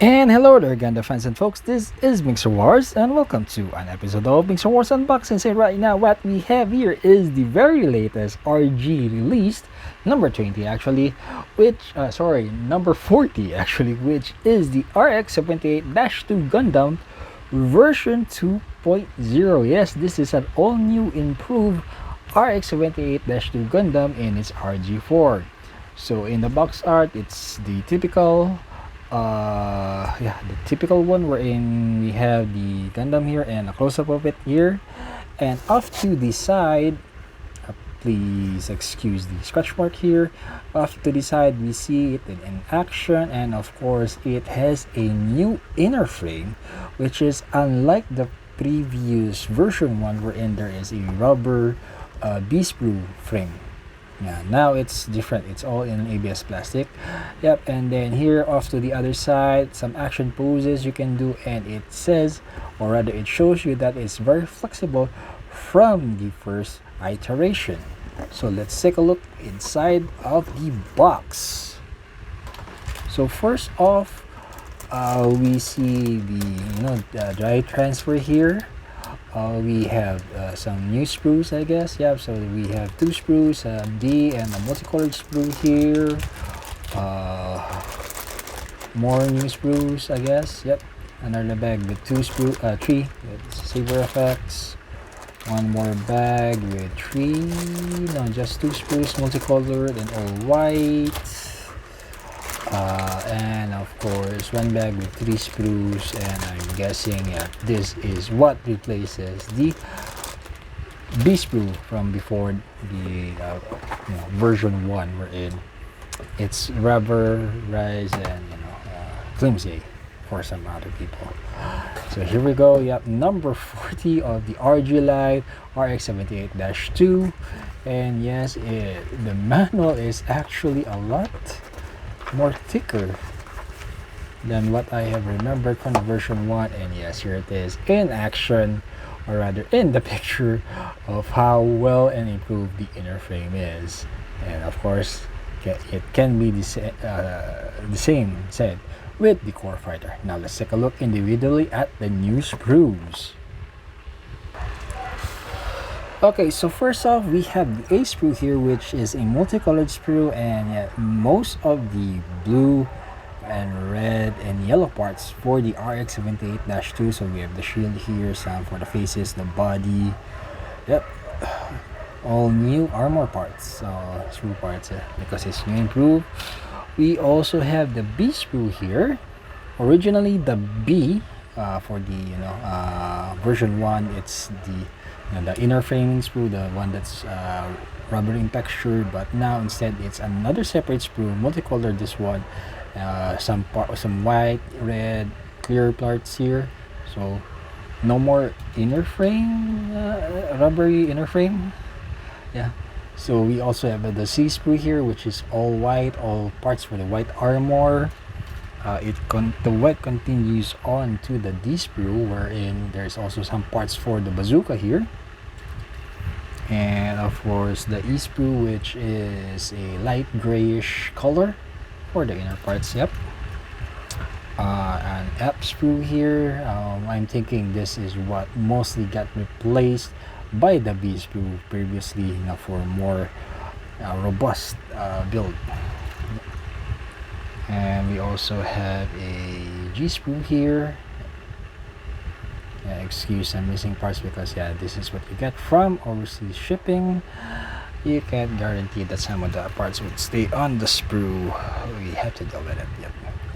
And hello there again, the fans and folks. This is Mixerwars, and welcome to an episode of Mixerwars Unboxing. So right now, what we have here is the very latest RG released, number 20 actually, number 40 actually, which is the RX-78-2 Gundam version 2.0. Yes, this is an all-new improved RX-78-2 Gundam in its RG4. So in the box art, it's the typical the typical one wherein we have the Gundam here and a close-up of it here, and off to the side, please excuse the scratch mark here, off to the side we see it in action, and of course it has a new inner frame, which is unlike the previous version one wherein there is a rubber B-sprue frame. Yeah, now it's different, it's all in ABS plastic. Yep, and then here off to the other side, some action poses you can do, and it says, or rather it shows you that it's very flexible from the first iteration. So let's take a look inside of the box. So first off, we see the drive transfer here. We have some new sprues, I guess. Yeah, so we have two sprues, D and a multicolored sprue here. More new sprues, I guess. Yep, another bag with three with saber effects. One more bag with three, no, just two sprues, multicolored and all white. And of course one bag with three sprues, and I'm guessing this is what replaces the B sprue from before the version 1 we're in. It's rubberized and flimsy for some other people. So here we go. Yep, number 40 of the RG line, RX-78-2, and yes, the manual is actually a lot more thicker than what I have remembered from the version 1, and yes, here it is in action, or rather in the picture of how well and improved the inner frame is. And of course it can be the same said with the core fighter. Now let's take a look individually at the new sprues. Okay, so first off, we have the A sprue here, which is a multicolored sprue, and most of the blue and red and yellow parts for the RX-78-2. So we have the shield here, some for the faces, the body. Yep, all new armor parts, sprue parts, because it's new improved. We also have the B sprue here. Originally the B for the version 1, it's the inner framing sprue, the one that's rubber in texture, but now instead it's another separate sprue, multicolored this one, some white, red, clear parts here. So no more inner frame, rubbery inner frame. Yeah, so we also have the C sprue here, which is all white, all parts for the white armor. The white continues on to the D sprue, wherein there's also some parts for the bazooka here, and of course the E sprue, which is a light grayish color for the inner parts. Yep, an F sprue here. I'm thinking this is what mostly got replaced by the B sprue previously, for more robust build. And we also have a G sprue here. Excuse I'm missing parts, because this is what you get from overseas shipping. You can't guarantee that some of the parts would stay on the sprue. We have to deal with it. Yep.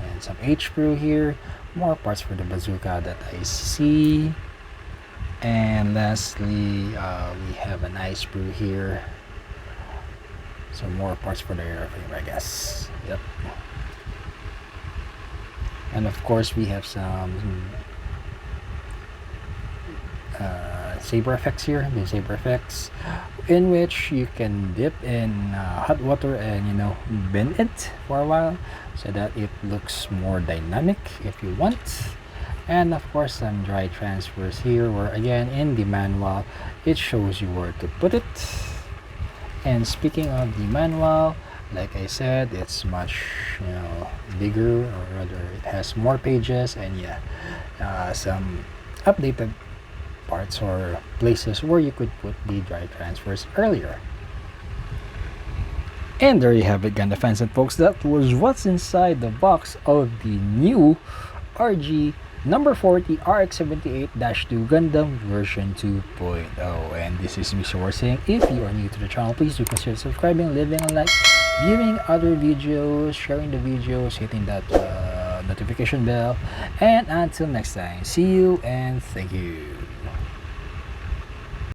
And some H sprue here, more parts for the bazooka that I see. And lastly, we have an I sprue here, so more parts for the airframe, I guess. Yep. And of course we have some saber effects here, the saber effects, in which you can dip in hot water and bend it for a while so that it looks more dynamic if you want. And of course some dry transfers here, where again in the manual it shows you where to put it. And speaking of the manual, Like I said, it's much, bigger, or rather it has more pages, and yeah, some updated parts or places where you could put the drive transfers earlier. And there you have it, Ganda fans and folks. That was what's inside the box of the new RG number 40 RX78-2 Gundam version 2.0. And this is Mixerwars saying, if you are new to the channel, please do consider subscribing, leaving a like, viewing other videos, sharing the videos, hitting that notification bell. And until next time, see you and thank you.